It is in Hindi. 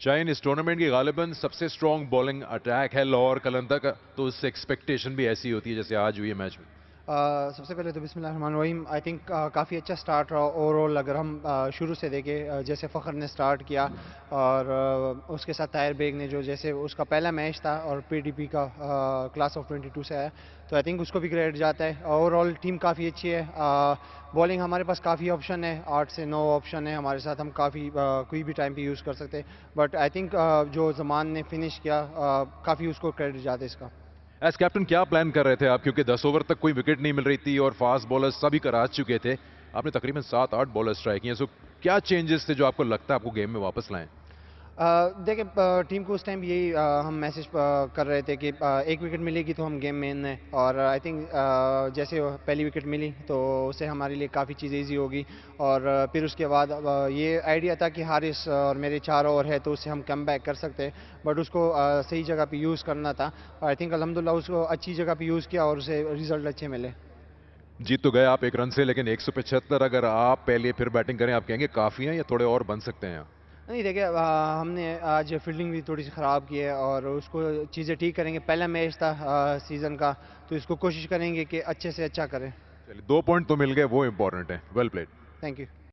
शाहीन, इस टूर्नामेंट की गालिबन सबसे स्ट्रॉन्ग बॉलिंग अटैक है लाहौर कलंदर का, तो उससे एक्सपेक्टेशन भी ऐसी होती है जैसे आज हुई है मैच में। सबसे पहले तो बिस्मिल्लाहिर्रहमानिर्रहीम। आई थिंक काफ़ी अच्छा स्टार्ट रहा ओवरऑल। अगर हम शुरू से देखें, जैसे फ़खर ने स्टार्ट किया और उसके साथ ताहिर बेग ने, जो जैसे उसका पहला मैच था और पीटीपी का क्लास ऑफ 22 से आया, तो आई थिंक उसको भी क्रेडिट जाता है। ओवरऑल टीम काफ़ी अच्छी है। बॉलिंग हमारे पास काफ़ी ऑप्शन है, 8 से 9 ऑप्शन है हमारे साथ, हम काफ़ी कोई भी टाइम पे यूज़ कर सकते हैं। बट आई थिंक जो जमान ने फिनिश किया, काफ़ी उसको क्रेडिट जाता है इसका। एज कैप्टन क्या प्लान कर रहे थे आप, क्योंकि 10 ओवर तक कोई विकेट नहीं मिल रही थी और फास्ट बॉलर्स सभी करा चुके थे। आपने तकरीबन 7-8 बॉलर्स ट्राई किए, सो क्या चेंजेस थे जो आपको लगता है आपको गेम में वापस लाएं? देखिए, टीम को उस टाइम यही हम मैसेज कर रहे थे कि एक विकेट मिलेगी तो हम गेम में इन है। और आई थिंक जैसे वो पहली विकेट मिली तो उससे हमारे लिए काफ़ी चीज़ें ईजी होगी। और फिर उसके बाद ये आइडिया था कि हारिस और मेरे 4 ओवर है तो उससे हम कम बैक कर सकते हैं। बट उसको सही जगह पे यूज़ करना था। आई थिंक अल्हम्दुलिल्लाह उसको अच्छी जगह पे यूज़ किया और उसे रिजल्ट अच्छे मिले। जीत तो गए आप 1 रन से, लेकिन 175 अगर आप पहले फिर बैटिंग करें, आप कहेंगे काफ़ी हैं या थोड़े और बन सकते हैं? नहीं देखिए, हमने आज फील्डिंग भी थोड़ी सी ख़राब की है और उसको चीज़ें ठीक करेंगे। पहला मैच था सीज़न का, तो इसको कोशिश करेंगे कि अच्छे से अच्छा करें। चलिए, 2 पॉइंट तो मिल गए, वो इंपॉर्टेंट है। Well played. Thank you.